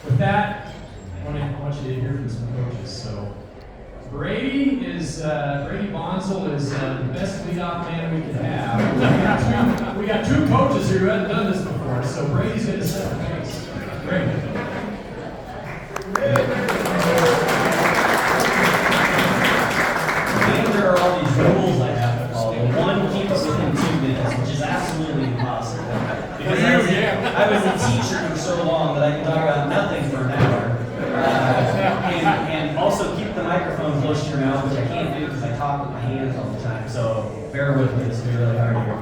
with that, I want you to hear from some coaches. So Brady Bonzel is the best leadoff man we could have. We got two coaches here who haven't done this before, so Brady's going to set the pace. Brady. There are all these rules I have to follow. One, keep us within 2 minutes, which is absolutely impossible. Because I was a teacher for so long that I can talk about nothing for an hour. And also keep the microphone close to your mouth, which I can't do because I talk with my hands all the time. So bear with me, this will be really hard here.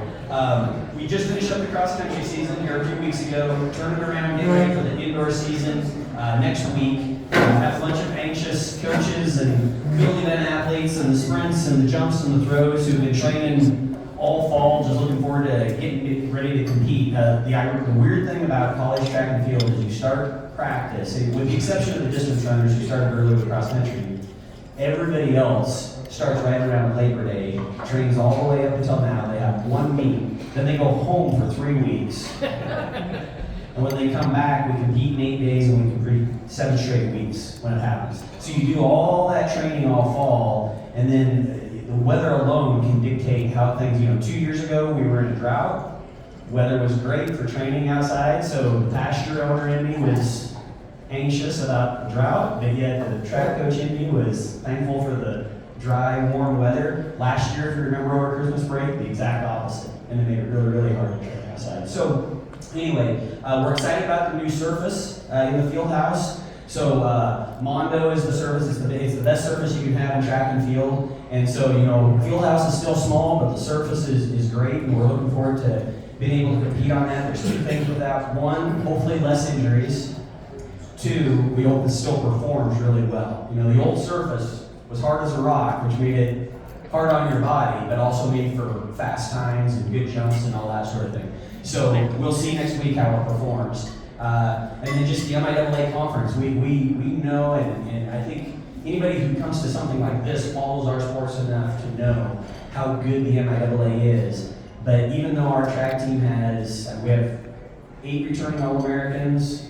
We just finished up the cross-country season here a few weeks ago, turning around, getting ready for the indoor season next week. Have a bunch of anxious coaches and field event athletes and the sprints and the jumps and the throws who've been training all fall, just looking forward to getting ready to compete. The weird thing about college track and field is you start practice, with the exception of the distance runners who started early with cross country, everybody else starts right around Labor Day, trains all the way up until now. They have one meet, then they go home for 3 weeks. And when they come back, we compete in 8 days and we compete 7 straight weeks when it happens. So you do all that training all fall, and then the weather alone can dictate how things, 2 years ago we were in a drought. Weather was great for training outside, so the pasture owner in me was anxious about the drought, but yet the track coach in me was thankful for the dry, warm weather. Last year, if you remember over Christmas break, the exact opposite, and it made it really, really hard to train outside. So anyway, we're excited about the new surface in the field house. So Mondo is the surface, it's the best surface you can have in track and field. And so, field house is still small, but the surface is great, and we're looking forward to being able to compete on that. There's 2 things with that. 1, hopefully less injuries. 2, we hope it still performs really well. The old surface was hard as a rock, which made it hard on your body, but also made for fast times and good jumps and all that sort of thing. So we'll see next week how it performs. And then just the MIAA conference, we know, and I think anybody who comes to something like this follows our sports enough to know how good the MIAA is. But even though our track team we have 8 returning All-Americans,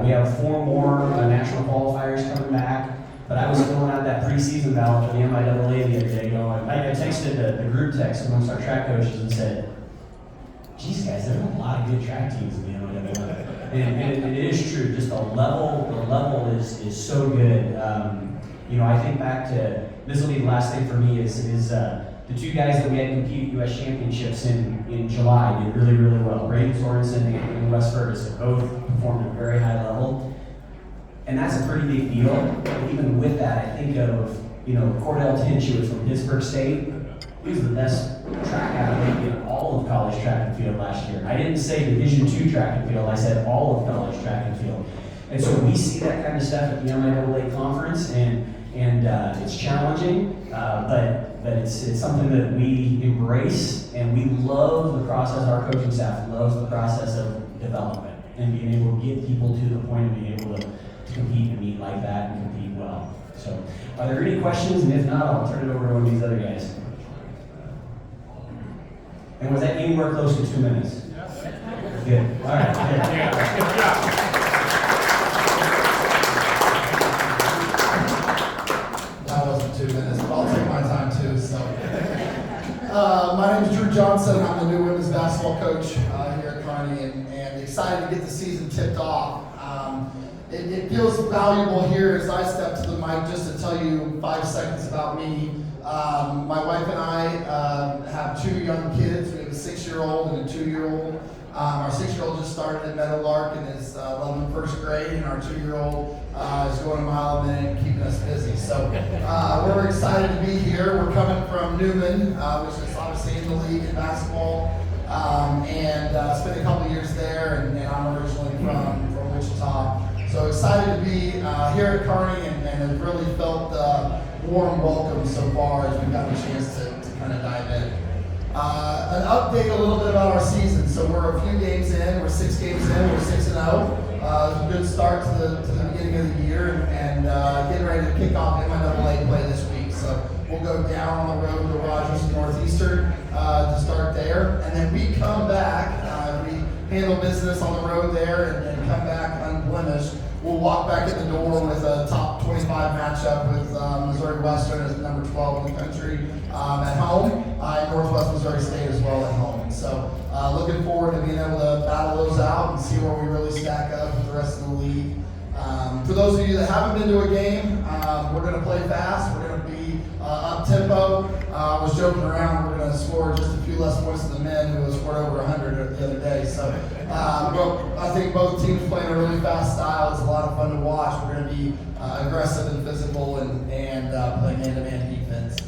we have 4 more national qualifiers coming back. But I was filling out that preseason ballot for the MIAA the other day going, I texted the group text amongst our track coaches and said, geez guys, there are a lot of good track teams in the MIAA. And it is true, just the level is so good. I think back to, this will be the last thing for me, is the 2 guys that we had compete at U.S. Championships in July did really, really well. Brayden Sorensen and Wes Ferguson both performed at a very high level. And that's a pretty big deal. But even with that, I think of, Cordell Tinch, who was from Pittsburgh State. He was the best track athlete in all of college track and field last year. I didn't say Division II track and field, I said all of college track and field. And so we see that kind of stuff at the MIAA conference, and it's challenging, but it's something that we embrace, and we love the process. Our coaching staff loves the process of development and being able to get people to the point of being able to compete and meet like that and compete well. So, are there any questions? And if not, I'll turn it over to one of these other guys. And was that anywhere close to 2 minutes? Yes. Good. All right. Good. Yeah. Good job. That wasn't 2 minutes, but I'll take my time too. So, my name is Drew Johnson. I'm the new women's basketball coach here at Kearney, and excited to get the season tipped off. It feels valuable here as I step to the mic just to tell you 5 seconds about me. My wife and I have 2 young kids. We have a 6-year-old and a 2-year-old. Our 6-year-old just started at Meadowlark and is loving first grade, and our 2-year-old is going a mile a minute and keeping us busy. So we're excited to be here. We're coming from Newman, which is obviously in the league in basketball, and spent a couple years there, and I'm originally from Wichita. So excited to be here at Kearney, and have really felt the warm welcome so far as we've gotten a chance to kind of dive in. An update a little bit about our season. So we're a few games in, we're 6 games in, we're 6-0. A good start to the beginning of the year, and getting ready to kick off MIAA play this week. So we'll go down on the road to Rogers and Northeastern to start there, and then we come back. We handle business on the road there and come back unblemished. We'll walk back in the door with a top 25 matchup with Missouri Western as number 12 in the country at home, and Northwest Missouri State as well at home. So looking forward to being able to battle those out and see where we really stack up with the rest of the league. For those of you that haven't been to a game, we're going to play fast. We're going to be up-tempo. I was joking around, we're going to score just a few less points than the men who scored over 100 the other day. So I think both teams playing a really fast style. It's a lot of fun to watch. We're going to be aggressive and physical and play man-to-man defense.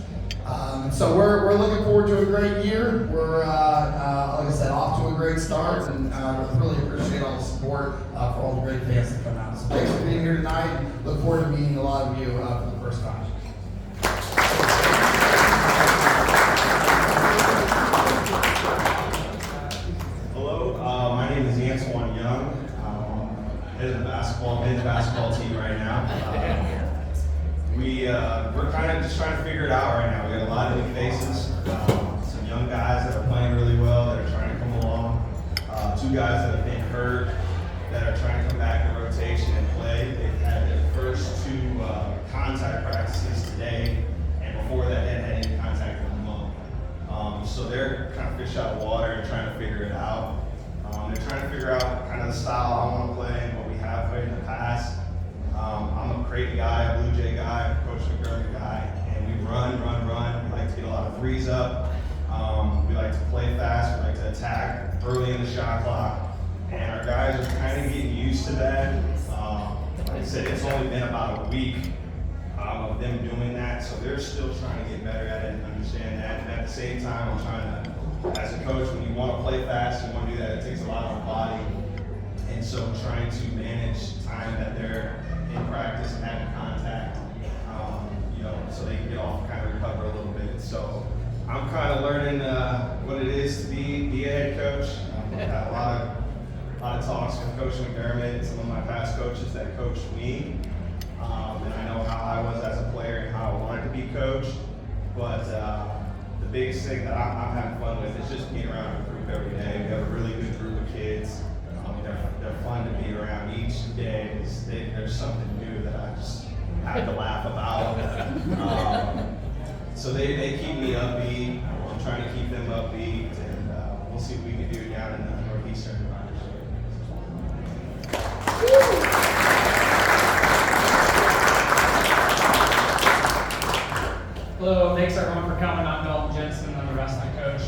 So we're looking forward to a great year. We're, like I said, off to a great start, and really appreciate all the support for all the great fans that come out. So thanks for being here tonight, and look forward to meeting a lot of you for the first time. Hello, my name is Antoine Young. Head of the men's basketball team right now. We're kind of just trying to figure it out right now. We got a lot of new faces, some young guys that are playing really well, that are trying to come along, two guys that have been hurt, that are trying to come back in rotation and play. They've had their first two contact practices today, and before that, they hadn't had any contact in a month. So they're kind of fish out of water and trying to figure it out. They're trying to figure out kind of the style I want to play and what we have played in the past. I'm a Creighton guy, a Blue Jay guy, Coach McGurley guy, and we run. We like to get a lot of threes up. We like to play fast. We like to attack early in the shot clock. And our guys are kind of getting used to that. Like I said, it's only been about a week of them doing that, so they're still trying to get better at it and understand that. And at the same time, I'm trying to, as a coach, when you want to play fast, you want to do that, it takes a lot of the body. And so trying to manage time that they're in practice and having contact, so they can get off and kind of recover a little bit. So I'm kind of learning what it is to be a head coach. I've had a lot of talks with Coach McDermott and some of my past coaches that coached me. And I know how I was as a player and how I wanted to be coached. But the biggest thing that I'm having fun with is just being around a group every day. We have a really good group of kids. They're fun to be around each day. There's something new that I just have to laugh about. So they keep me upbeat. I'm trying to keep them upbeat, and we'll see what we can do down in the Northeastern Conference. Hello, thanks everyone for coming. I'm Dalton Jensen, I'm the wrestling coach.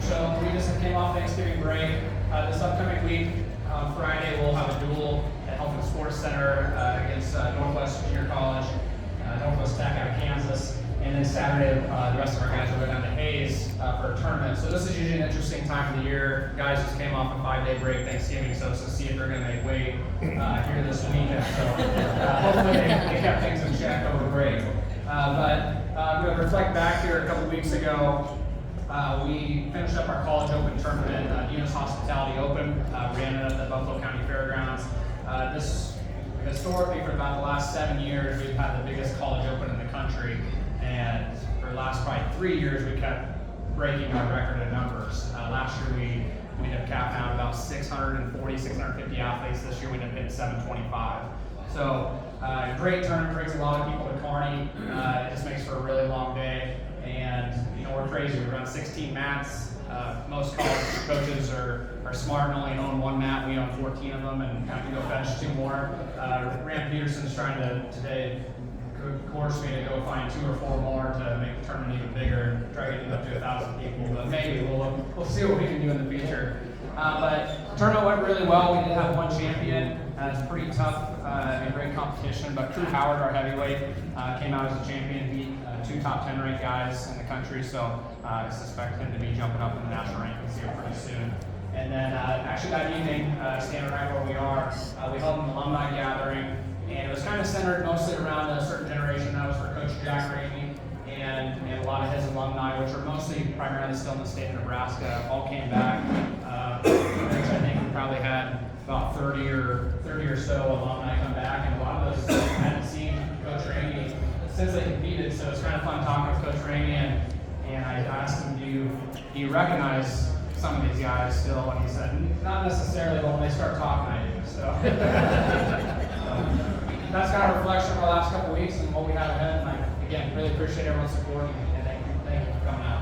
So we just came off Thanksgiving break. This upcoming week, on Friday, we'll have a duel at Health Sports Center against Northwest Junior College, Northwest Tech out of Kansas. And then Saturday, the rest of our guys will go down to Hayes for a tournament. So this is usually an interesting time of the year. Guys just came off a 5-day break, Thanksgiving, so to see if they're going to make weight here this weekend. So hopefully they kept things in check over break. But I'm going to reflect back here a couple weeks ago. We finished up our College Open tournament, Eunice Hospitality Open, ran it at the Buffalo County Fairgrounds. This historically, for about the last 7 years, we've had the biggest College Open in the country. And for the last probably 3 years, we kept breaking our record in numbers. Last year, we ended up capping out about 640, 650 athletes. This year, we ended up hitting 725. So, great tournament, brings a lot of people to Kearney. It just makes for a really long day. And, we're crazy. We run 16 mats. Most college coaches are smart and only own one mat. We own 14 of them and have to go fetch 2 more. Rand Peterson's trying to today course me to go find 2 or 4 more to make the tournament even bigger and try getting up to 1,000 people. But maybe we'll see what we can do in the future. But the tournament went really well. We did have 1 champion. It's pretty tough and great competition. But Drew Howard, our heavyweight, came out as a champion. Beat 2 top 10 ranked guys in the country. So I suspect him to be jumping up in the national rankings here pretty soon. And then actually that evening, standing right where we are, we held an alumni gathering. And it was kind of centered mostly around a certain generation. That was for Coach Jack Ramey and a lot of his alumni, which are mostly primarily still in the state of Nebraska, all came back. Which I think we probably had about 30 or so alumni come back, and a lot of those hadn't seen Coach Ramey since they competed. So it's kind of fun talking with Coach Ramey, and I asked him, do you recognize some of these guys still, and he said, not necessarily, but when they start talking, I do. So that's kind of a reflection of our last couple weeks and what we have ahead. And I, again, really appreciate everyone's support, and thank you for coming out.